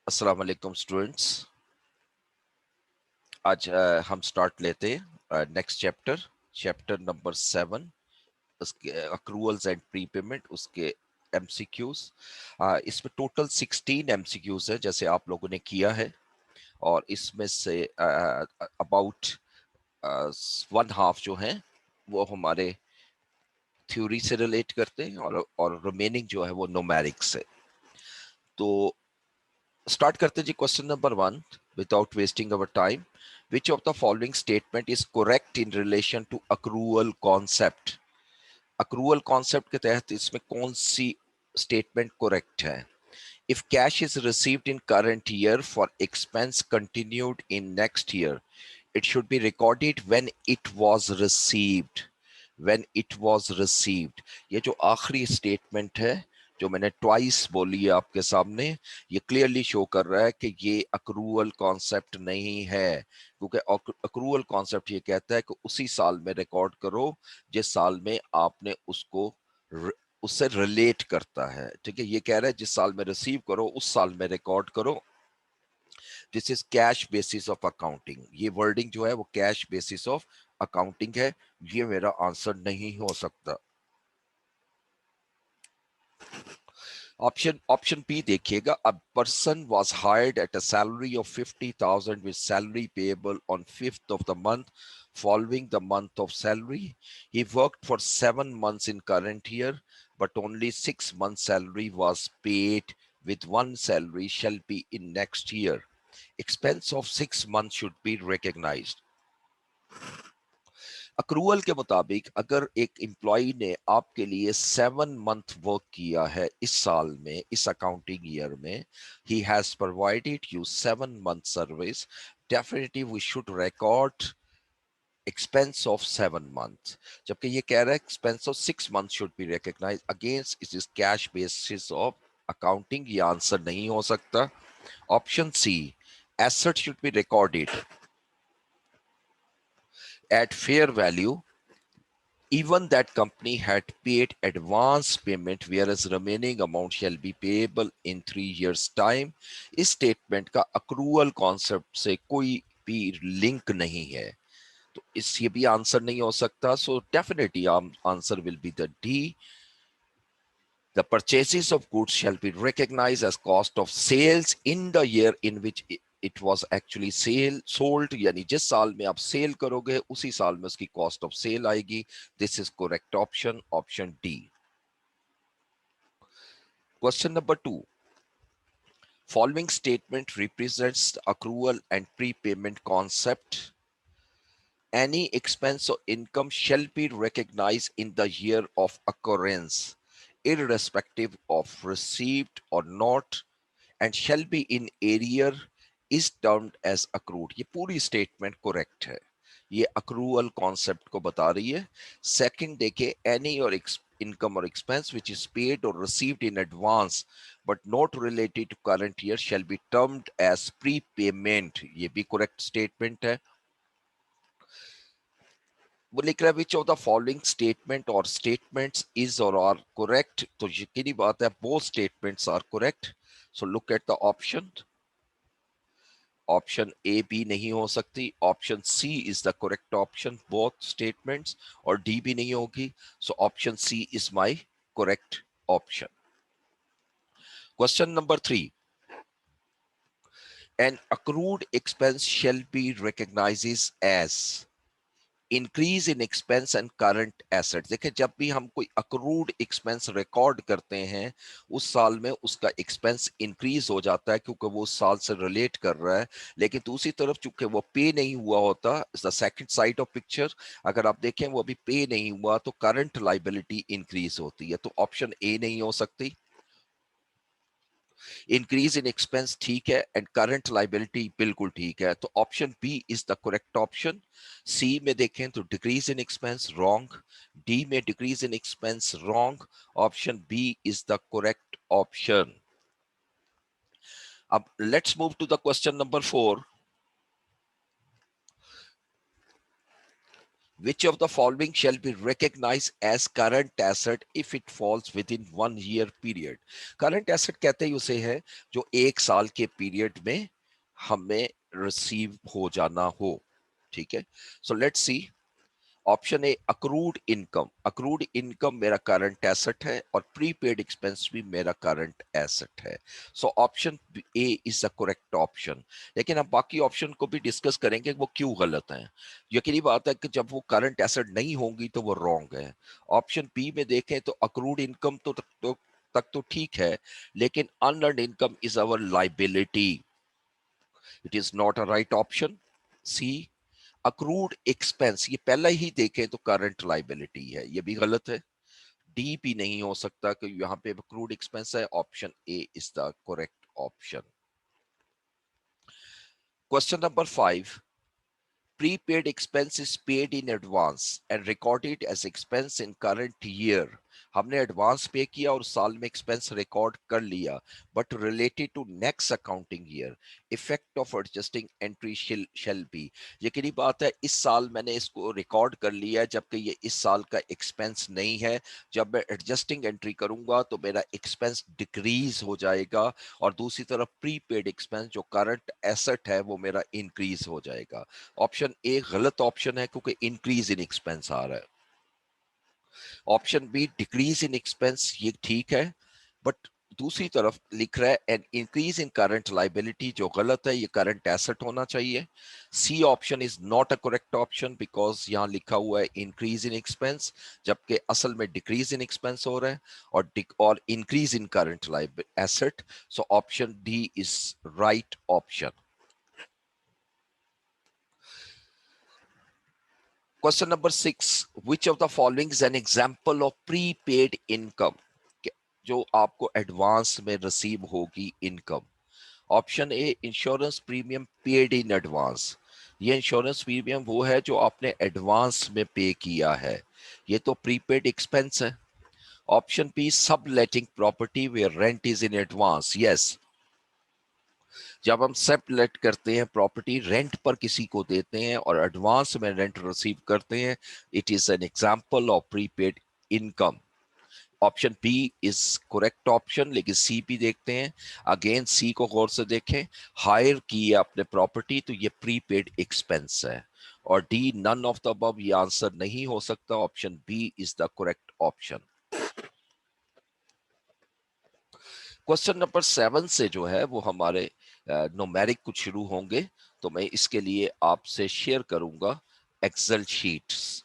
अस्सलाम वालेकुम स्टूडेंट्स। आज हम स्टार्ट लेते हैं नेक्स्ट चैप्टर नंबर 7, उसके अक्रूवल्स एंड प्रीपेमेंट, उसके एमसीक्यूज। इसमें टोटल 16 एमसीक्यूज है जैसे आप लोगों ने किया है, और इसमें से अबाउट वन हाफ जो है वो हमारे थ्योरी से रिलेट करते हैं, और रिमेनिंग जो है वो न्यूमेरिक से। तो स्टार्ट करते हैं जी। Question number 1, without wasting our time, which of the following statement is correct in relation to accrual concept. Accrual concept के तहत इसमें कौन सी स्टेटमेंट करेक्ट है? If cash is received in current year for expense continued in next year, it should be recorded when it was received, when it was received। ये जो आखिरी statement है जो मैंने ट्वाइस बोली है आपके सामने, ये क्लियरली शो कर रहा है कि ये अक्रूवल कॉन्सेप्ट नहीं है, क्योंकि अक्रूवल कॉन्सेप्ट ये कहता है कि उसी साल में रिकॉर्ड करो जिस साल में आपने उसको उससे रिलेट करता है। ठीक है, ये कह रहा है जिस साल में रिसीव करो उस साल में रिकॉर्ड करो। This is cash basis of accounting. ये वर्डिंग जो है वो कैश बेसिस ऑफ अकाउंटिंग है। ये मेरा आंसर नहीं हो सकता। ऑप्शन बी देखिएगा। A person was hired at a salary of 50,000 with salary payable on 5th of the month following the month of salary. He worked for 7 months in current year, but only 6 months salary was paid, with one salary shall be in next year. Expense of 6 months should be recognized. Accrual के मुताबिक अगर एक employ ने आपके लिए 7 month work किया है इस साल में, इस अकाउंटिंग ईयर में, he has provided you 7 month service, definitely we should record expense of 7 months। जबकि ये कह रहा है expense of 6 months should be recognized against it is cash basis of accounting। ये आंसर नहीं हो सकता। Option C, asset should be recorded at fair value even that company had paid advance payment, whereas remaining amount shall be payable in 3 years time। इस statement का accrual concept से कोई भी link नहीं है, तो इस ये भी आंसर नहीं हो सकता। So definitely answer will be the D. The purchases of goods shall be recognized as cost of sales in the year in which it was actually sold। यानी जिस साल में आप सेल करोगे उसी साल में उसकी कॉस्ट ऑफ सेल आएगी। This is correct option, option D. Question number 2, following statement represents the accrual and prepayment concept। Any expense or income shall be recognized in the year of occurrence, irrespective of received or not, and shall be in arrear is termed as accrued। ये पूरी statement correct है, ये accrual concept को बता रही है। Second देखिए, any और income or expense which is paid or received in advance but not related to current year shall be termed as prepayment। ये भी करेक्ट स्टेटमेंट है। वो लिख रहा है which of the following statement or statements is or are correct. तो यकीनी बात है both statements are correct. So look at the option. Option A B नहीं हो सकती, option C is the correct option, both statements, और D भी नहीं होगी। So option C is my correct option. Question number 3, an accrued expense shall be recognized as increase in expense and current assets. देखिए, जब भी हम कोई accrued expense record करते हैं उस साल में उसका एक्सपेंस इंक्रीज हो जाता है क्योंकि वो उस साल से रिलेट कर रहा है। लेकिन दूसरी तरफ चूंकि वो पे नहीं हुआ होता, the second side of picture, अगर आप देखें वो अभी पे नहीं हुआ तो करंट लाइबिलिटी इंक्रीज होती है। तो ऑप्शन ए नहीं हो सकती। इंक्रीज इन एक्सपेंस ठीक है, एंड करंट लाइबिलिटी बिल्कुल ठीक है, तो option B is the correct option. C में देखें तो decrease in expense wrong, D में decrease in expense wrong, option B is the correct option. अब let's move to the question number 4। Which of the following shall be recognized as current asset if it falls within 1 year period? Current asset कहते ही उसे है जो 1 साल के period में हमें receive हो जाना हो, ठीक है। So let's see. Option A accrued income, accrued income मेरा करंट एसेट है और प्रीपेड एक्सपेंस भी मेरा करंट एसेट है। So option A is the correct option. लेकिन हम बाकी ऑप्शन को भी डिस्कस करेंगे वो क्यों गलत हैं। यकीनी बात है कि जब वो करंट एसेट नहीं होंगी तो वो रॉन्ग है। ऑप्शन बी में देखें तो अक्रूड इनकम तक तो ठीक है, लेकिन unearned income is our liability, it is not a right option. C accrued expense, ये पहला ही देखें तो करंट लाइबिलिटी है, ये भी गलत है। डी भी नहीं हो सकता कि यहाँ पे अक्रूड एक्सपेंस है। Option A is the correct option. Question number 5, prepaid expense is paid in advance and recorded as expense in current year। हमने एडवांस पे किया और साल में एक्सपेंस रिकॉर्ड कर लिया, but related to next accounting year, effect of adjusting entry shall be. यकीनी बात है इस साल मैंने इसको रिकॉर्ड कर लिया है जबकि ये इस साल का एक्सपेंस नहीं है। जब मैं एडजस्टिंग एंट्री करूंगा तो मेरा एक्सपेंस डिक्रीज हो जाएगा और दूसरी तरफ प्रीपेड एक्सपेंस जो करंट एसेट है वो मेरा इंक्रीज हो जाएगा। ऑप्शन ए गलत ऑप्शन है क्योंकि इंक्रीज इन एक्सपेंस आ रहा है। Option B decrease in expense, ये ठीक है, बट दूसरी तरफ लिख रहा है an increase in current liability, जो गलत है, ये करंट एसेट होना चाहिए। C option is not a correct option because यहाँ लिखा हुआ है इंक्रीज इन एक्सपेंस जबकि असल में डिक्रीज इन एक्सपेंस हो रहा है और increase in current asset. So option D is right option. Question number 6, which of the following is an example of prepaid income, जो आपको एडवांस में रिसीव होगी income. Option A insurance premium paid in advance, ये insurance premium वो है जो आपने advance में पे किया है, ये तो प्रीपेड एक्सपेंस है। Option B subletting property where rent is in advance, yes, जब हम सब लेट करते हैं प्रॉपर्टी रेंट पर किसी को देते हैं और एडवांस में रेंट रिसीव करते हैं, it is an example of prepaid income. Option B is correct option, लेकिन सी भी देखते हैं। अगेन सी को गौर से देखें, हायर की है अपने प्रॉपर्टी तो ये प्रीपेड एक्सपेंस है। और D none of the above ये आंसर नहीं हो सकता। Option B is the correct option. Question number 7 से जो है वो हमारे न्यूमेरिक कुछ शुरू होंगे, तो मैं इसके लिए आपसे शेयर करूंगा एक्सेल शीट्स।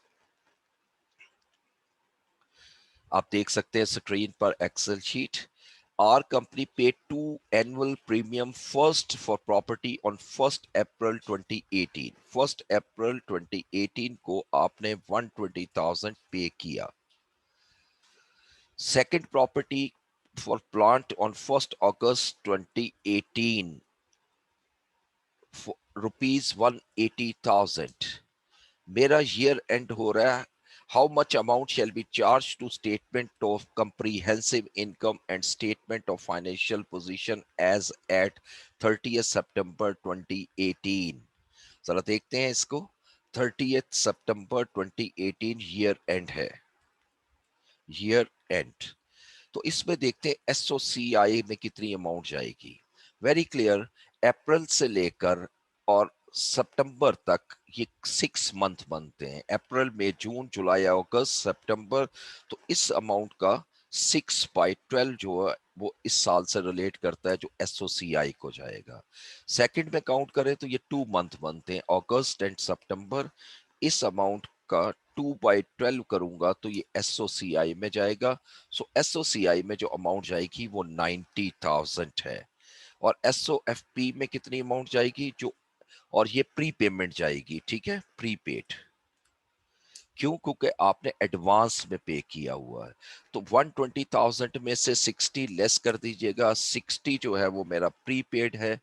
आप देख सकते हैं स्क्रीन पर excel sheet. Our company paid 2 annual premium first for property on 1st April 2018। 1st April 2018 को आपने 120,000 पे किया। Second property for plant on 1st August 2018 for rupees 180,000। मेरा ईयर एंड हो रहा है। How much amount shall be charge to statement of comprehensive income and statement of financial position as at 30 September 2018। जरा देखते हैं इसको। 30 सितंबर 2018 ईयर एंड है, year end. तो इसमें देखते हैं एसओसीआई में कितनी अमाउंट जाएगी। वेरी क्लियर, अप्रैल से लेकर और सितंबर तक ये 6 मंथ बनते हैं, अप्रैल मई जून जुलाई अगस्त सितंबर। तो इस अमाउंट का 6/12 जो है वो इस साल से रिलेट करता है जो एसओसीआई को जाएगा। सेकंड में काउंट करें तो ये 2 मंथ बनते हैं, अगस्त एंड सितंबर। इस अमाउंट का 2/12 करूंगा तो ये एसओसीआई में जाएगा। सो एसओसीआई में जो अमाउंट जाएगी वो 90,000 है। और एसओएफपी में कितनी अमाउंट जाएगी जो, और ये प्री पेमेंट जाएगी, ठीक है, प्रीपेड। क्यों? क्योंकि आपने एडवांस में पे किया हुआ है। तो 120,000 में से 60 लेस कर दीजिएगा। 60 जो है वो मेरा प्रीपेड है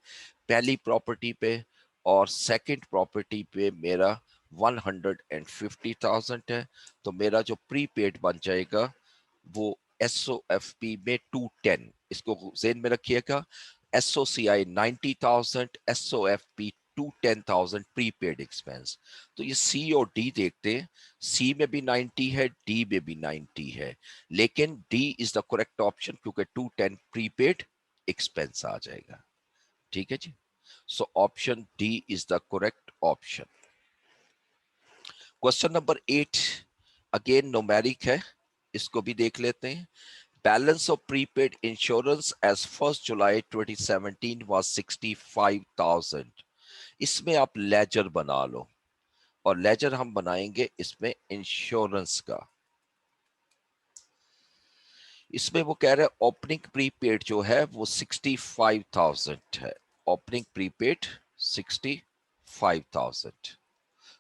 पहली प्रॉपर्टी पे, और सेकंड प्रॉपर्टी पे मेरा 150,000 है। तो मेरा जो प्रीपेड बन जाएगा वो एसओएफपी में 210, इसको जेन में रखिएगा। SOCI 90,000, एसओएफपी 210,000 prepaid expense. तो ये सी और डी देखते हैं, सी में भी 90 है, डी में भी 90 है, लेकिन D is the correct option क्योंकि 210 प्रीपेड एक्सपेंस आ जाएगा। ठीक है जी, so option D is the correct option. Question number 8 again numeric है, इसको भी देख लेते हैं। Balance of prepaid insurance as 1 July 2017 was 65,000। इसमें आप लेजर बना लो, और लेजर हम बनाएंगे इसमें इंश्योरेंस का। इसमें वो कह रहे हैं ओपनिंग प्रीपेड जो है वो 65,000 है। ओपनिंग प्रीपेड 65,000,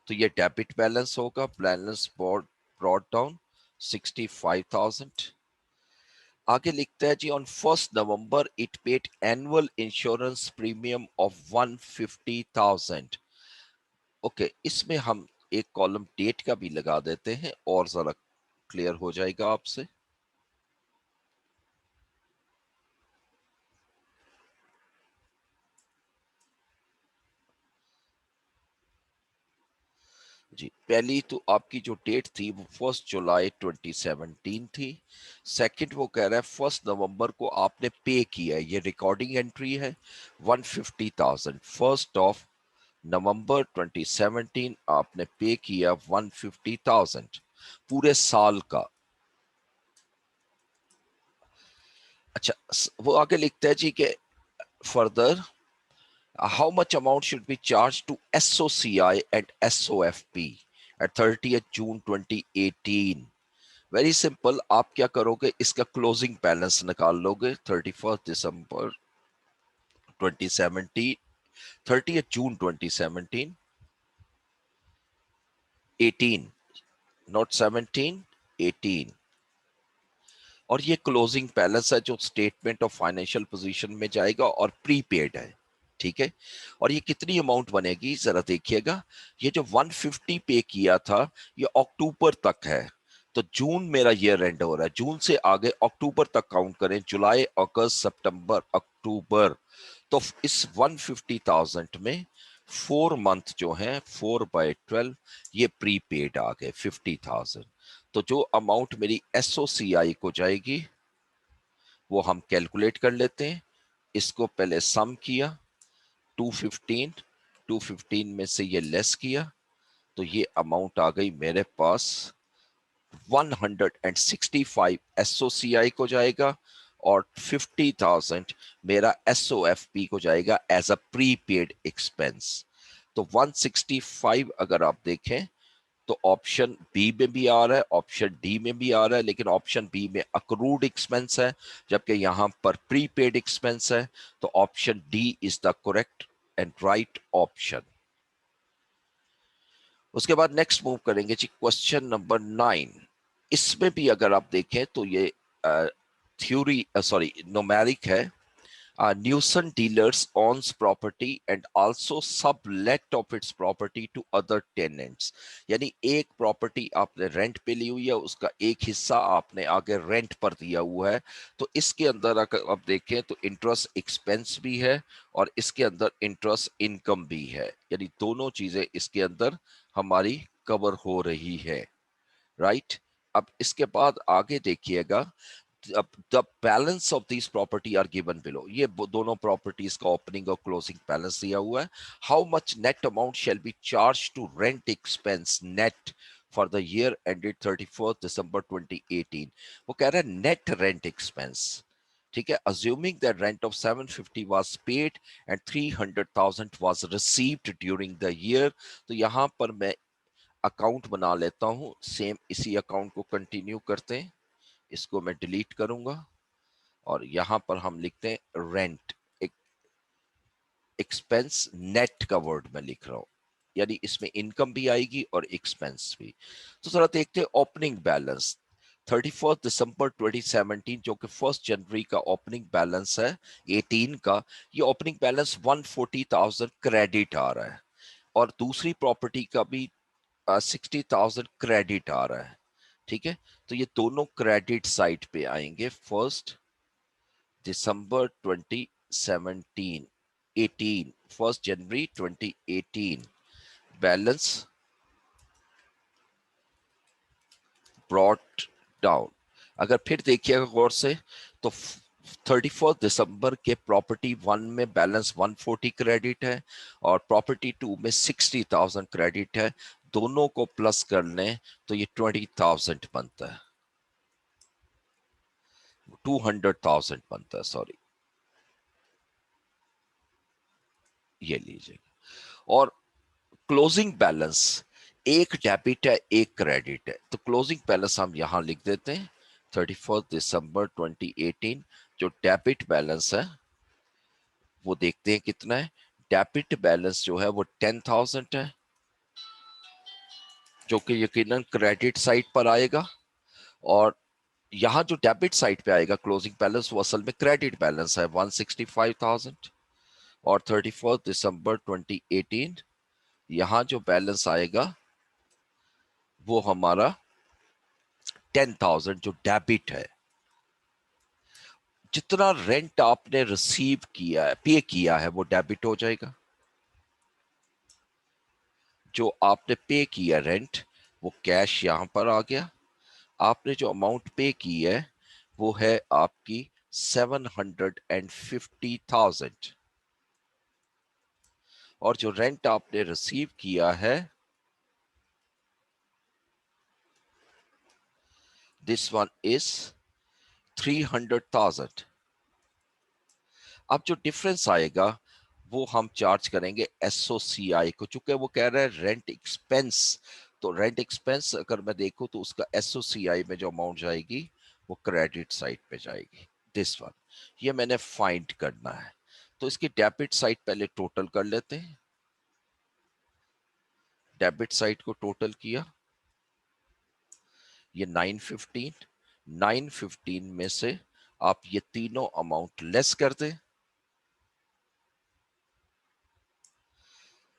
तो ये डेबिट बैलेंस होगा। Balance brought down 65,000। आगे लिखता है जी, on 1 November it paid annual insurance premium of 150,000। Okay, इसमें हम एक कॉलम डेट का भी लगा देते हैं और जरा क्लियर हो जाएगा आपसे। जी, पहली तो आपकी जो डेट थी वो 1 जुलाई 2017 थी। सेकंड वो कह रहा है 1 नवंबर को आपने पे किया है, ये रिकॉर्डिंग एंट्री है 150,000। 1 नवंबर 2017 आपने पे किया 150,000 पूरे साल का। अच्छा, वो आगे लिखता है जी कि further how much amount should be charged to SOCI and SOFP at 30th June 2018? Very simple, आप क्या करोगे, इसका क्लोजिंग बैलेंस निकाल लोगे 31 दिसंबर 2017, 30th जून 2017, 18, नॉट 17, 18। और ये क्लोजिंग बैलेंस है जो स्टेटमेंट ऑफ फाइनेंशियल पोजीशन में जाएगा और प्रीपेड है। ठीक है, और ये कितनी अमाउंट बनेगी जरा देखिएगा। ये जो 150 पे किया था ये अक्टूबर तक है, तो जून मेरा ईयर एंड हो रहा है, जून से आगे अक्टूबर तक काउंट करें, जुलाई अगस्त सितंबर अक्टूबर। तो इस 150,000 में 4 मंथ जो है 4/12 ये प्रीपेड आ गए 50,000। तो जो अमाउंट मेरी एसओसीआई को जाएगी वो हम कैलकुलेट कर लेते हैं। इसको पहले सम किया 215, 215 में से ये लेस किया, तो ये अमाउंट आ गई मेरे पास 165 एसओसीआई को जाएगा, और 50,000 मेरा एसओएफपी को जाएगा एज अ प्रीपेड एक्सपेंस। तो 165 अगर आप देखें तो ऑप्शन बी में भी आ रहा है, ऑप्शन डी में भी आ रहा है, लेकिन ऑप्शन बी में अक्रूड एक्सपेंस है जबकि यहां पर प्रीपेड एक्सपेंस है। तो option D is the correct and right option. उसके बाद नेक्स्ट मूव करेंगे जी क्वेश्चन नंबर 9। इसमें भी अगर आप देखें तो ये थ्योरी सॉरी न्यूमेरिक है। Newson dealers owns property and also sublet of its property to other tenants। यानी एक प्रॉपर्टी आपने रेंट पे ली हुई है, उसका एक हिस्सा आपने आगे रेंट पर दिया हुआ है। तो इसके अंदर अगर आप देखें तो इंटरेस्ट एक्सपेंस भी है और इसके अंदर इंटरेस्ट इनकम भी है, यानी दोनों चीजें इसके अंदर हमारी कवर हो रही है। राइट, अब इसके बाद आगे देखिएगा, the balance of this property are given below. ये दोनों प्रॉपर्टीज का ओपनिंग और क्लोजिंग बैलेंस दिया हुआ है। How much net amount shall be charge to rent expense net for the year ended 31 December 2018। वो कह रहा है नेट रेंट एक्सपेंस। ठीक है, assuming that rent of 750 was paid and 300,000 was received during the year। तो यहाँ पर मैं अकाउंट बना लेता हूं, सेम इसी अकाउंट को कंटिन्यू करते हैं। इसको मैं डिलीट करूंगा और यहां पर हम लिखते हैं रेंट एक्सपेंस नेट का वर्ड मैं लिख रहा हूं, यानी इसमें इनकम भी आएगी और एक्सपेंस भी। तो जरा देखते हैं ओपनिंग बैलेंस 31 दिसंबर 2017 जो कि 1 जनवरी का ओपनिंग बैलेंस है 18 का। ये ओपनिंग बैलेंस 140,000 क्रेडिट आ रहा है और दूसरी प्रॉपर्टी का भी 60,000 क्रेडिट आ रहा है। ठीक है, तो ये दोनों क्रेडिट साइड पे आएंगे 1 दिसंबर 2017। 2018, 1st January 2018 balance brought down. अगर फिर देखिएगा गौर से तो 31 दिसंबर के प्रॉपर्टी 1 में बैलेंस 140 क्रेडिट है और प्रॉपर्टी 2 में 60,000 क्रेडिट है। दोनों को प्लस कर लें तो ये 20,000 बनता है, 200,000 बनता है, सॉरी, ये लीजिए। और क्लोजिंग बैलेंस, एक डेबिट है एक क्रेडिट है, तो क्लोजिंग बैलेंस हम यहां लिख देते हैं 31 दिसंबर 2018। जो डेबिट बैलेंस है वो देखते हैं कितना है। डेबिट बैलेंस जो है वो 10,000 है, जो कि यकीनन क्रेडिट साइड पर आएगा। और यहाँ जो डेबिट साइड पे आएगा क्लोजिंग बैलेंस वो असल में क्रेडिट बैलेंस है 165,000। और 31 दिसंबर 2018 यहाँ जो बैलेंस आएगा वो हमारा 10,000 जो डेबिट है। जितना रेंट आपने रिसीव किया है, पे किया है, वो डेबिट हो जाएगा। जो आपने पे किया रेंट वो कैश यहां पर आ गया। आपने जो अमाउंट पे की है वो है आपकी 750,000। और जो रेंट आपने रिसीव किया है दिस वन इज 300,000। अब जो डिफरेंस आएगा वो हम चार्ज करेंगे एसओसीआई को, चूंकि वो कह रहा है रेंट एक्सपेंस। तो रेंट एक्सपेंस अगर मैं देखूं तो उसका एसओसीआई में जो अमाउंट जाएगी वो क्रेडिट साइड पे जाएगी, दिस वन। ये मैंने फाइंड करना है, तो इसकी डेबिट साइड पहले टोटल कर लेते हैं। डेबिट साइड को टोटल किया, ये 915। 915 में से आप ये तीनों अमाउंट लेस कर दें।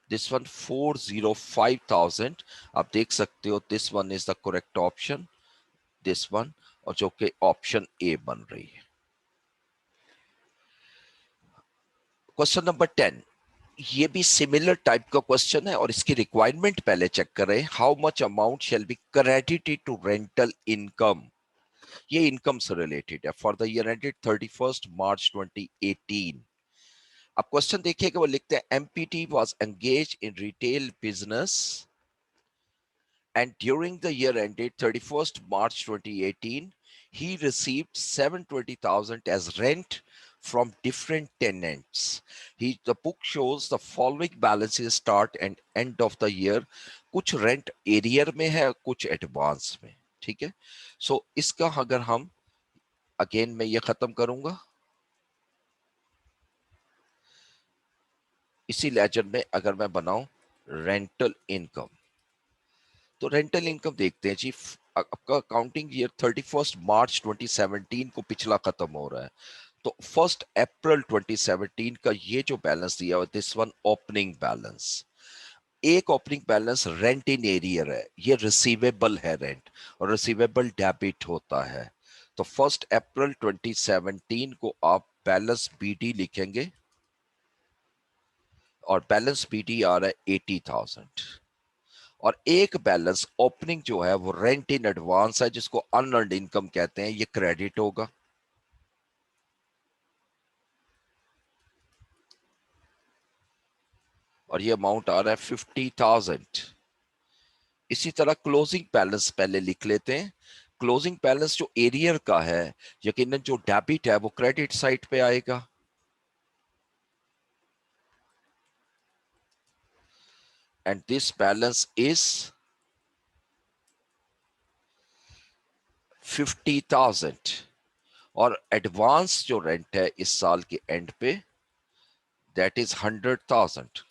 This one 405,000। आप देख सकते हो this one is the correct option, this one, और जो कि ऑप्शन ए बन रही है। क्वेश्चन नंबर 10, ये भी सिमिलर टाइप का क्वेश्चन है और इसकी रिक्वायरमेंट पहले चेक करें। How much amount shall be credited to rental income. ये इनकम से रिलेटेड है for the year ended 31 March 2018। अब क्वेश्चन देखिएगा, वो लिखते हैं MPT was engage in retail business and during the year ended 31st March 2018, he received 720,000 as rent from different tenants. The book shows the following balances start and end of the year. कुछ rent arrear में है, कुछ advance में, ठीक है। सो इसका अगर हम अगेन मैं ये खत्म करूंगा इसी लेजर में, अगर मैं बनाऊं रेंटल इनकम, तो रेंटल इनकम देखते हैं जी। आपका अकाउंटिंग ईयर 31 मार्च 2017 को पिछला खत्म हो रहा है, तो 1 अप्रैल 2017 का ये जो बैलेंस दिया हुआ दिस वन ओपनिंग बैलेंस। एक opening balance rent in arrear है, ये रिसीवेबल है रेंट, और रिसीवेबल डेबिट होता है। तो 1 अप्रैल 2017 को आप बैलेंस बीडी लिखेंगे और बैलेंस बीडी आ रहा है 80,000। और एक बैलेंस ओपनिंग जो है वो रेंट इन एडवांस है, जिसको अनअर्न्ड इनकम कहते हैं, ये क्रेडिट होगा। और ये अमाउंट आ रहा है 50,000। इसी तरह क्लोजिंग बैलेंस पहले लिख लेते हैं। क्लोजिंग बैलेंस जो एरियर का है, यकीनन जो डेबिट है वो क्रेडिट साइड पे आएगा। And this balance is 50,000। और एडवांस जो रेंट है इस साल के एंड पे दैट इज 100,000,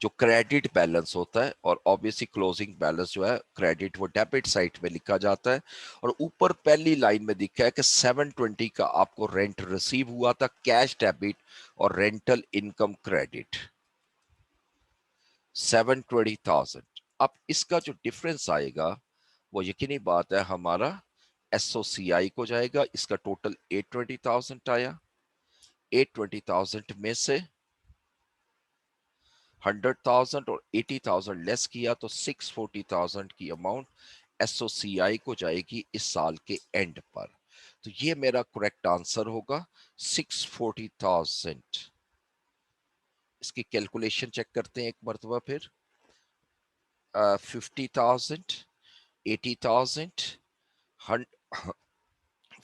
जो क्रेडिट बैलेंस होता है। और ऑब्वियसली क्लोजिंग बैलेंस जो है क्रेडिट वो डेबिट साइड में लिखा जाता है। और ऊपर पहली लाइन में दिखा है कि 720 का आपको रेंट रिसीव हुआ था, कैश डेबिट और रेंटल इनकम क्रेडिट 720,000। अब इसका जो डिफरेंस आएगा वो यकीनी बात है हमारा एसओसीआई को जाएगा। इसका टोटल 820,000 आया। 820,000 में से 100,000 और 80,000 लेस किया तो 640,000 की अमाउंट एसओसीआई को जाएगी इस साल के एंड पर। तो ये मेरा करेक्ट आंसर होगा 640,000। इसकी कैलकुलेशन चेक करते हैं एक मरतबा फिर। 50,000, 80,000,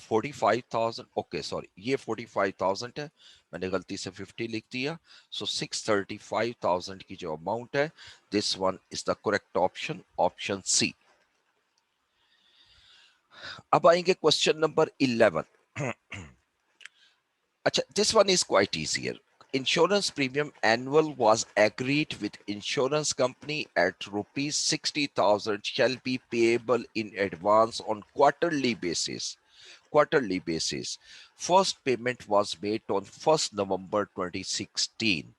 45,000, ओके सॉरी ये 45,000 है, मैंने गलती से 50 लिख दिया। सो 635,000 की जो अमाउंट है, this one is the correct option, option C. अब आएंगे क्वेश्चन नंबर 11। अच्छा, this one is quite easier. Insurance premium annual was agreed with insurance company at rupees 60,000 shall be payable in advance on quarterly basis. Quarterly basis. First payment was made on 1st November 2016.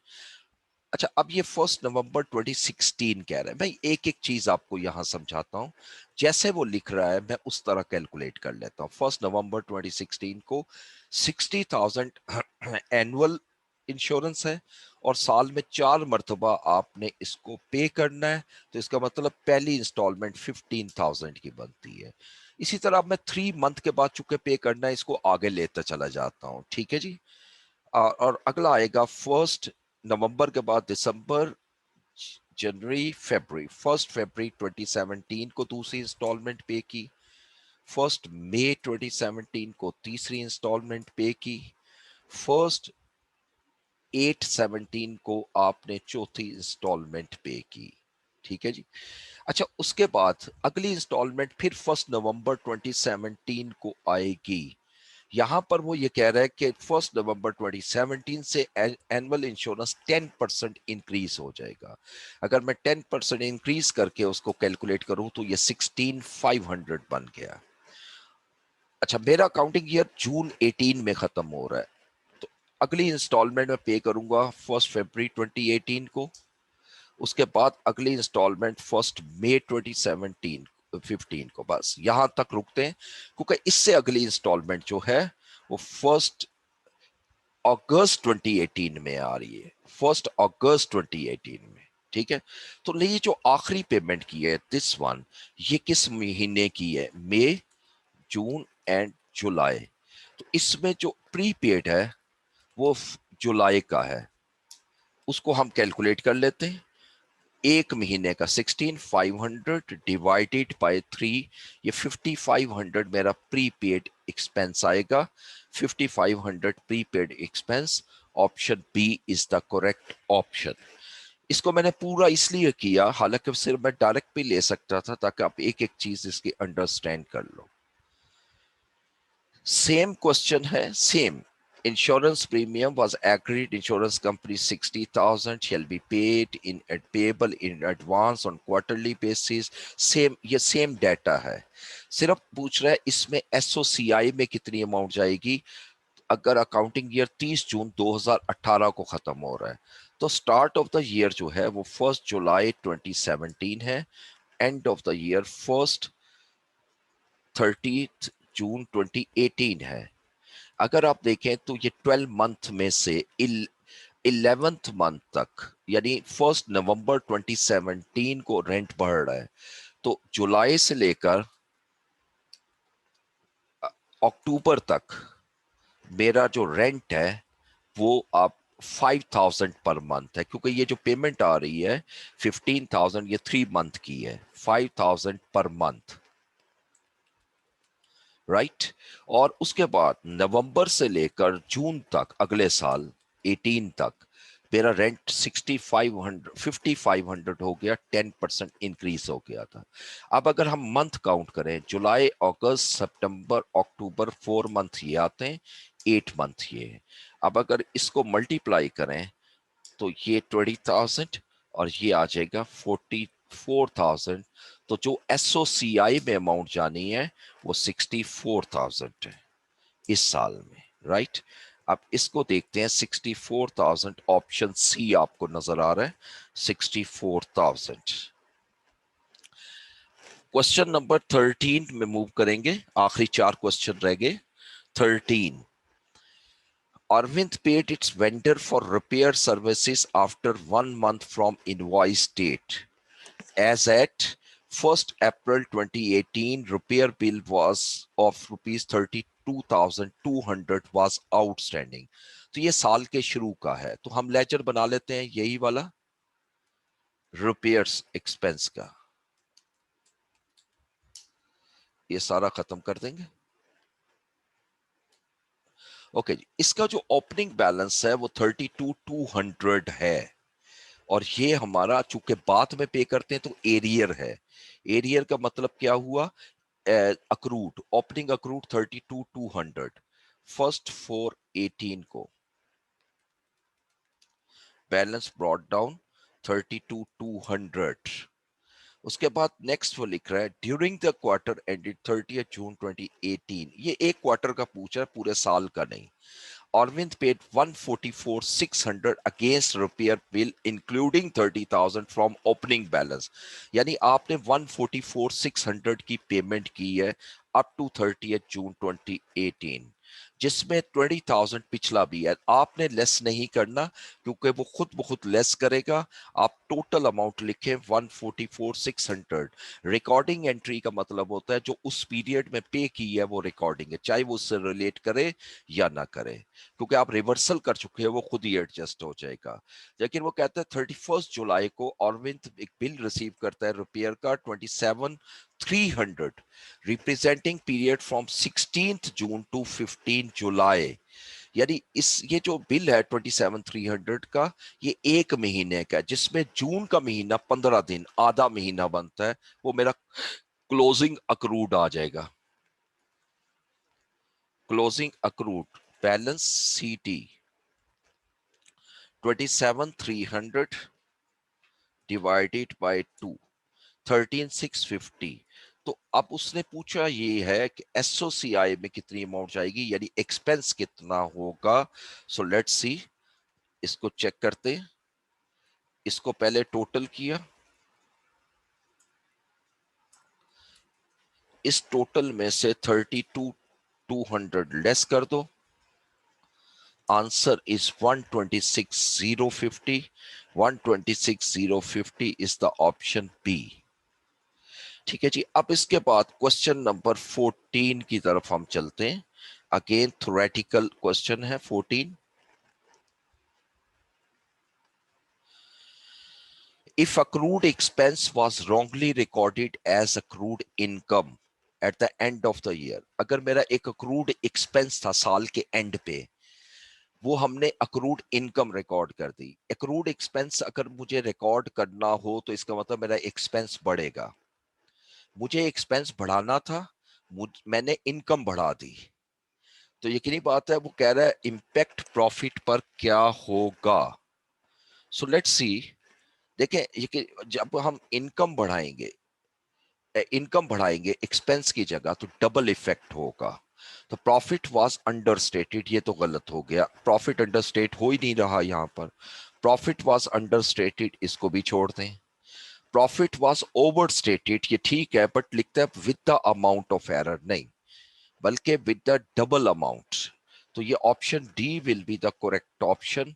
अच्छा, अब ये 1 नवंबर 2016 कह रहा है। मैं एक एक चीज आपको यहां समझाता हूं, जैसे वो लिख रहा है मैं उस तरह कैलकुलेट कर लेता हूं। 1 नवंबर 2016 को 60,000 एनुअल इंश्योरेंस है और साल में 4 मरतबा आपने इसको पे करना है, तो इसका मतलब पहली इंस्टॉलमेंट 15,000 की बनती है। इसी तरह अब मैं 3 मंथ के बाद चुके पे करना है, इसको आगे लेता चला जाता हूँ, ठीक है जी। और अगला आएगा 1 नवंबर के बाद दिसंबर, जनवरी, फरवरी। 1 फरवरी 2017 को दूसरी इंस्टॉलमेंट पे की। 1 मई 2017 को तीसरी इंस्टॉलमेंट पे की। 1/8/17 को आपने चौथी इंस्टॉलमेंट पे की, ठीक है जी। अच्छा, उसके बाद अगली इंस्टॉलमेंट फिर 1 नवंबर 2017 को आएगी। यहां पर वो ये कह रहा है कि 1 नवंबर 2017 से एनुअल इंश्योरेंस 10% इंक्रीज हो जाएगा। अगर मैं 10% इंक्रीज करके उसको कैलकुलेट करूं तो ये 16,500 बन गया। अच्छा, मेरा अकाउंटिंग ईयर जून 18 में खत्म हो रहा है, तो अगली इंस्टॉलमेंट में पे करूंगा 1 फरवरी 2018 को। उसके बाद अगली इंस्टॉलमेंट 1 मई 2017 15 को। बस यहां तक रुकते हैं, क्योंकि इससे अगली इंस्टॉलमेंट जो है वो 1 अगस्त 2018 में आ रही है। 1 अगस्त 2018 में, ठीक है। तो ये जो आखिरी पेमेंट की है दिस वन, ये किस महीने की है? मई, जून एंड जुलाई। तो इसमें जो प्रीपेड है वो जुलाई का है, उसको हम कैलकुलेट कर लेते हैं। एक महीने का 16,500 डिवाइडेड बाय 3, ये 5,500 मेरा प्रीपेड एक्सपेंस आएगा। 5,500 prepaid expense, option B is the correct option. इसको मैंने पूरा इसलिए किया, हालांकि सिर्फ मैं डायरेक्ट भी ले सकता था ताकि आप एक एक चीज इसकी अंडरस्टैंड कर लो। सेम क्वेश्चन है, same. Insurance premium was agreed. Insurance company 60,000 shall be paid in payable in advance on quarterly basis. Same, ये सेम डाटा है, सिर्फ पूछ रहा है इसमें एसओसीआई में कितनी अमाउंट जाएगी। अगर अकाउंटिंग ईयर 30 जून 2018 को खत्म हो रहा है, तो स्टार्ट ऑफ द ईयर जो है वो 1 जुलाई 2017 है, एंड ऑफ द ईयर 30 जून 2018 है। अगर आप देखें तो ये 12 मंथ में से 11th मंथ तक, यानी 1 नवंबर 2017 को रेंट बढ़ रहा है, तो जुलाई से लेकर अक्टूबर तक मेरा जो रेंट है वो आप 5,000 पर मंथ है, क्योंकि ये जो पेमेंट आ रही है 15,000 ये 3 मंथ की है, 5,000 पर मंथ, राइट। और उसके बाद नवंबर से लेकर जून तक अगले साल 18 तक मेरा रेंट 5,500 हो गया, 10% इंक्रीज हो गया था। अब अगर हम मंथ काउंट करें, जुलाई, अगस्त, सितंबर, अक्टूबर, 4 मंथ ये आते हैं, 8 मंथ ये है। अब अगर इसको मल्टीप्लाई करें तो ये 20,000 और ये आ जाएगा 44,000। तो जो एसओसीआई में अमाउंट जानी है वो 64,000 है इस साल में, राइट। अब इसको देखते हैं, 64,000, ऑप्शन सी आपको नजर आ रहा है, 64,000। क्वेश्चन नंबर 13 में मूव करेंगे, आखिरी 4 क्वेश्चन रह गए। 13, Arvind paid its vendor for repair services after 1 month from invoice date. As at 1st April 2018, repair bill was of rupees 32,200 was outstanding. तो ये साल के शुरू का है, तो हम लेजर बना लेते हैं यही वाला रिपेयर्स एक्सपेंस का, ये सारा खत्म कर देंगे। ओके जी, इसका जो ओपनिंग बैलेंस है वो 32,200 है, और ये हमारा चूंकि बाद में पे करते हैं तो एरियर है। एरियर का मतलब क्या हुआ? अक्रूड, ओपनिंग अक्रूड 32,200, फर्स्ट 4/18 को बैलेंस ब्रॉट डाउन 32,200। उसके बाद नेक्स्ट वो लिख रहा है ड्यूरिंग द क्वार्टर एंडेड 30 जून 2018, ये एक क्वार्टर का पूछा है, पूरे साल का नहीं। Arvind paid 144,600 against repair bill including 30,000 from opening balance। यानी आपने 144,600 की पेमेंट की है अप टू 30 जून 2018, जिसमें 20,000 पिछला भी है। आपने लेस नहीं करना क्योंकि वो खुद ब खुद लेस करेगा। आप टोटल अमाउंट लिखें 144,600। रिकॉर्डिंग एंट्री का मतलब होता है जो उस पीरियड में पे की है वो रिकॉर्डिंग है, चाहे वो उससे रिलेट करे या ना करे, क्योंकि आप रिवर्सल कर चुके हैं, वो खुद ही एडजस्ट हो जाएगा। लेकिन वो कहता है 31 जुलाई को अरविंद एक बिल रिसीव करता है रिपेयर का 27,300, representing period from 16 June to 15 July. यानी इस ये जो बिल है 27,300 का, ये एक महीने का है, जिसमें जून का महीना 15 दिन, आधा महीना बनता है, वो मेरा क्लोजिंग अक्रूड आ जाएगा। क्लोजिंग अक्रूड बैलेंस सीटी 27,300 डिवाइडेड बाय 2, 13,650। तो अब उसने पूछा ये है कि एसओसीआई में कितनी अमाउंट जाएगी, यानी एक्सपेंस कितना होगा। सो लेट्स सी, इसको चेक करते हैं। इसको पहले टोटल किया, इस टोटल में से 32,200 लेस कर दो, answer is 126,050। 126,050 is the option B. ठीक है जी, अब इसके बाद क्वेश्चन नंबर 14 की तरफ हम चलते हैं। अगेन थ्योरेटिकल क्वेश्चन है 14। If accrued expense was wrongly recorded as accrued income at the end of the year, अगर मेरा एक accrued expense था साल के एंड पे, वो हमने accrued income रिकॉर्ड कर दी। accrued expense अगर मुझे रिकॉर्ड करना हो तो इसका मतलब मेरा एक्सपेंस बढ़ेगा। मुझे एक्सपेंस बढ़ाना था, मैंने इनकम बढ़ा दी, तो यकीनी बात है वो कह रहा है इम्पैक्ट प्रॉफिट पर क्या होगा। सो लेट्स सी, देखें ये जब हम इनकम बढ़ाएंगे एक्सपेंस की जगह तो डबल इफेक्ट होगा। तो प्रॉफिट वाज अंडरस्टेटेड, ये तो गलत हो गया, प्रॉफिट अंडरस्टेट हो ही नहीं रहा यहाँ पर। प्रॉफिट वाज अंडरस्टेटेड, इसको भी छोड़ दें। प्रॉफिट वाज ओवरस्टेटेड, ये ठीक है, बट लिखता है with the amount of error, नहीं बल्कि विद द डबल अमाउंट। तो ये option D will be the correct option.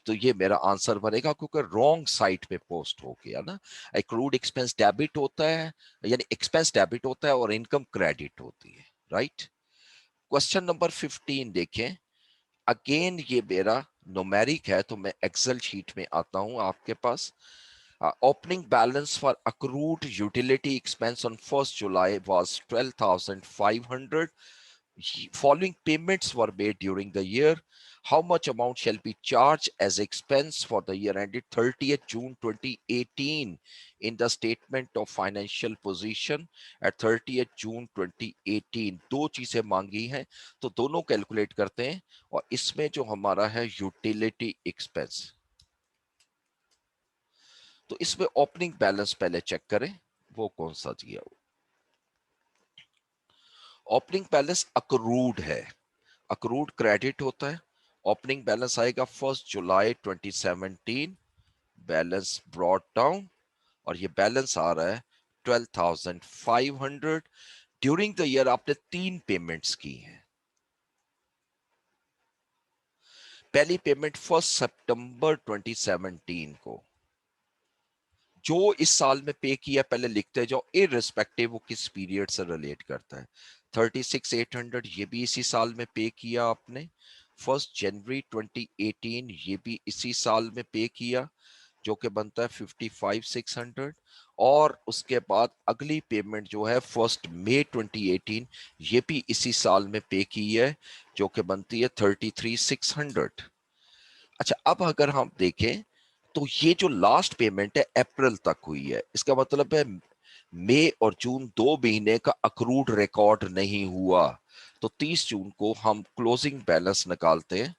तो ये मेरा आंसर बनेगा, क्योंकि रॉन्ग साइट पे पोस्ट हो गया ना। एक्रूड एक्सपेंस डेबिट होता है, यानी एक्सपेंस डेबिट होता है और इनकम क्रेडिट होती है, राइट। क्वेश्चन नंबर 15 देखें। अगेन ये मेरा न्यूमेरिक है, तो मैं एक्सेल शीट में आता हूं आपके पास। Opening balance for accrued utility expense on 1st July was 12,500. Following payments were made during the year. How much amount shall be charged as expense for the year ended 30th June 2018 in the statement of financial position at 30th June 2018? दो चीजें मांगी हैं, तो दोनों calculate करते हैं। और इसमें जो हमारा है यूटिलिटी एक्सपेंस, तो इसमें ओपनिंग बैलेंस पहले चेक करें वो कौन सा दिया। ओपनिंग बैलेंस अक्रूड है, अक्रूड क्रेडिट होता है। ओपनिंग बैलेंस आएगा 1 जुलाई 2017, बैलेंस ब्रॉट डाउन, और ये बैलेंस आ रहा है 12,500। ड्यूरिंग द ईयर आपने 3 पेमेंट्स की हैं। पहली पेमेंट 1 सितंबर 2017 को, जो इस साल में पे किया पहले लिखते जाओ, इररिस्पेक्टिव वो किस पीरियड से रिलेट करता है। 36,800 ये भी इसी साल में पे किया आपने। 1 जनवरी 2018 ये भी इसी साल में पे किया, जो कि बनता है 55,600। और उसके बाद अगली पेमेंट जो है 1 मई 2018 ये भी इसी साल में पे की है, जो कि बनती है 33,600। अच्छा, अब अगर हम देखें तो ये जो लास्ट पेमेंट है अप्रैल तक हुई है, इसका मतलब है मई और जून 2 महीने का अक्रूड रिकॉर्ड नहीं हुआ। तो 30 जून को हम क्लोजिंग बैलेंस निकालते हैं,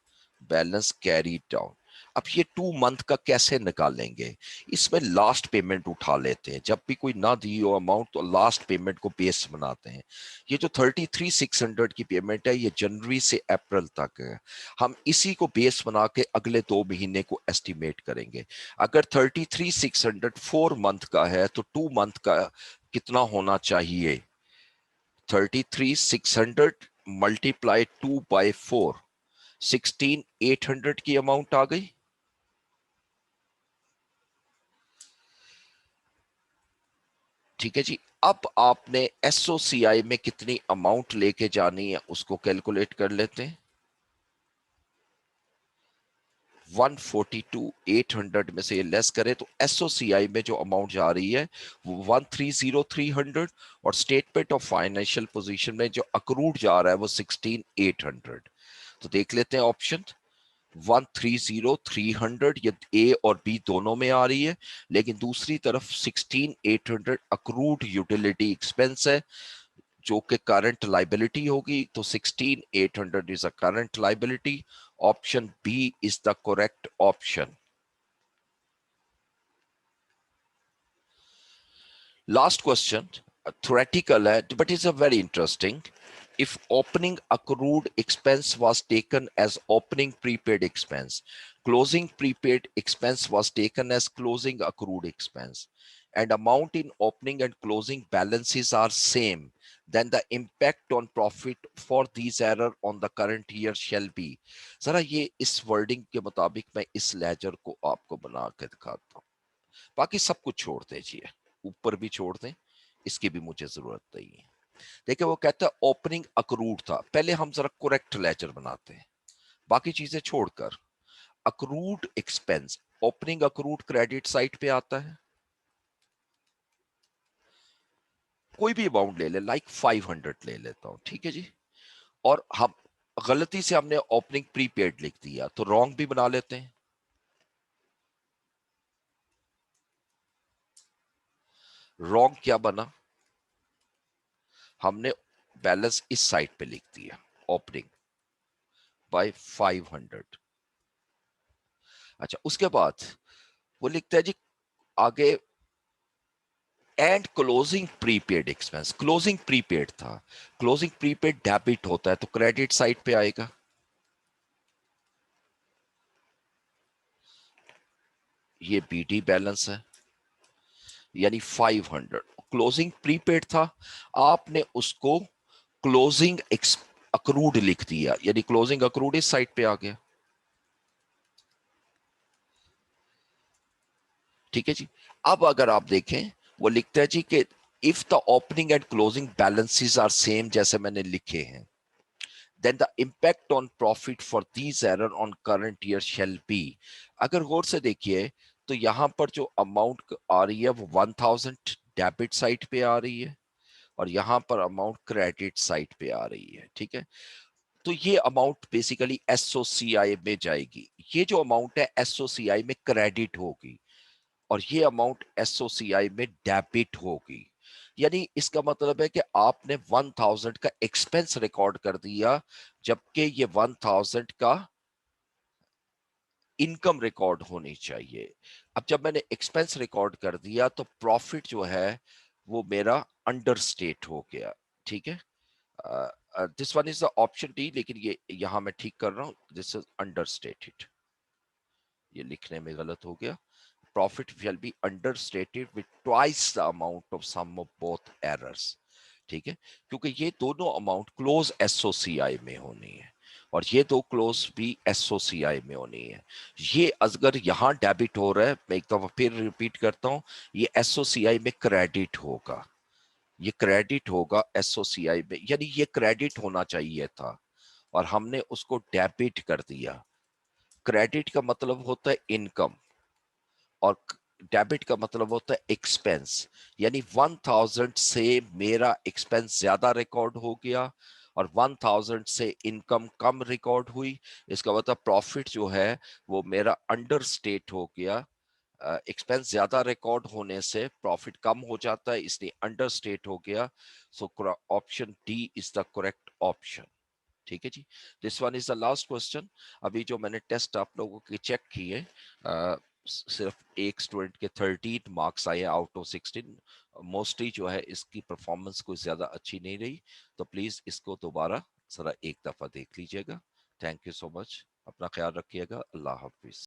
बैलेंस कैरी डाउन। अब ये 2 मंथ का कैसे निकालेंगे? इसमें लास्ट पेमेंट उठा लेते हैं, जब भी कोई ना दी हो अमाउंट तो लास्ट पेमेंट को बेस बनाते हैं। ये जो 33,600 की पेमेंट है ये जनवरी से अप्रैल तक है, हम इसी को बेस बना के अगले 2 महीने को एस्टिमेट करेंगे। अगर 33,600 4 मंथ का है तो 2 मंथ का कितना होना चाहिए? 33,600 मल्टीप्लाई 2/4, 16,800 की अमाउंट आ गई। ठीक है जी। अब आपने एसओसीआई में कितनी अमाउंट लेके जानी है उसको कैलकुलेट कर लेते हैं। 142,800 में से ये लेस करें तो एसओसीआई में जो अमाउंट जा रही है वो 130,300, और स्टेटमेंट ऑफ फाइनेंशियल पोजीशन में जो अक्रूड जा रहा है वो 16,800। तो देख लेते हैं ऑप्शन। 130,300 ये ए और बी दोनों में आ रही है, लेकिन दूसरी तरफ 16,800 अक्रूड यूटिलिटी एक्सपेंस है, जो कि करंट लाइबिलिटी होगी। तो 16,800 is a current liability. Option B is the correct option. Last question theoretical है but is a very interesting. If opening accrued expense was taken as opening prepaid expense, closing prepaid expense was taken as closing accrued expense, and amount in opening and closing balances are same, then the impact on profit for these error on the current year shall be। जरा ये इस wording के मुताबिक मैं इस laser को आपको बना के दिखाता हूँ, बाकी सब कुछ छोड़ दीजिए, ऊपर भी छोड़ दें, इसकी भी मुझे जरूरत नहीं है। देखिए वो कहता है ओपनिंग अक्रूड था, पहले हम जरा करेक्ट लेजर बनाते हैं, बाकी चीजें छोड़कर। Accrued expense, opening accrued credit side पे आता है, कोई भी अमाउंट ले ले, लाइक 500 ले लेता हूं, ठीक है जी। और हम गलती से हमने ओपनिंग प्रीपेड लिख दिया तो रॉन्ग भी बना लेते हैं। रॉन्ग क्या बना? हमने बैलेंस इस साइड पे लिख दिया, ओपनिंग बाय 500। अच्छा, उसके बाद वो लिखता है जी आगे, and closing prepaid expense, closing prepaid था, क्लोजिंग प्रीपेड डेबिट होता है तो क्रेडिट साइड पे आएगा। ये बीडी बैलेंस है, यानी 500 क्लोजिंग प्रीपेड था, आपने उसको क्लोजिंग अक्रूड लिख दिया, यानी क्लोजिंग अक्रूड इस साइड पे आ गया। ठीक है जी। अब अगर आप देखें, वो लिखता है जी कि if the opening and closing balances are same, जैसे मैंने लिखे हैं, then the impact on profit for these error on current year shall be। अगर गौर से देखिए तो यहां पर जो अमाउंट आ रही है वो 1000 डेबिट साइड पे आ रही है, और यहां पर अमाउंट क्रेडिट साइड पे आ रही है। ठीक है, तो ये अमाउंट बेसिकली एसओसीआई में जाएगी, ये जो अमाउंट है एसओसीआई में क्रेडिट होगी, और ये अमाउंट एसओसीआई में डेबिट होगी। यानी इसका मतलब है कि आपने 1000 का एक्सपेंस रिकॉर्ड कर दिया, जबकि ये 1000 का इनकम रिकॉर्ड होनी चाहिए। अब जब मैंने एक्सपेंस रिकॉर्ड कर दिया तो प्रॉफिट जो है वो मेरा अंडरस्टेट हो गया। ठीक है, this one is the option D, लेकिन ये यहां मैं ठीक कर रहा हूं, दिस इज अंडरस्टेटेड, ये लिखने में गलत हो गया। Profit shall be understated with twice the amount of sum of both errors। ठीक है, क्योंकि ये दोनों अमाउंट क्लोज एसओसीआई में होनी है, और ये दो क्लोज भी एसओसीआई में होनी है। ये अगर यहाँ डेबिट हो रहा है, मैं एक दफा फिर रिपीट करता हूँ, ये एसओसीआई में क्रेडिट होगा, ये क्रेडिट होगा एसओसीआई में, यानी ये क्रेडिट होना चाहिए था और हमने उसको डेबिट कर दिया। क्रेडिट का मतलब होता है इनकम और डेबिट का मतलब होता है एक्सपेंस, यानी 1000 से मेरा एक्सपेंस ज्यादा रिकॉर्ड हो गया और 1000 से इनकम कम रिकॉर्ड हुई, इसका मतलब प्रॉफिट जो है वो मेरा अंडर स्टेट हो गया। एक्सपेंस ज्यादा रिकॉर्ड होने से प्रॉफिट कम हो जाता है, इसलिए अंडर स्टेट हो गया। So option D is the correct option. ठीक है जी, this one is the last question. अभी जो मैंने टेस्ट आप लोगों के चेक किए, सिर्फ एक स्टूडेंट के 13 मार्क्स आए आउट ऑफ 16। मोस्टली जो है इसकी परफॉर्मेंस कोई ज्यादा अच्छी नहीं रही, तो प्लीज इसको दोबारा जरा एक दफा देख लीजिएगा। थैंक यू सो मच, अपना ख्याल रखिएगा, अल्लाह हाफिज।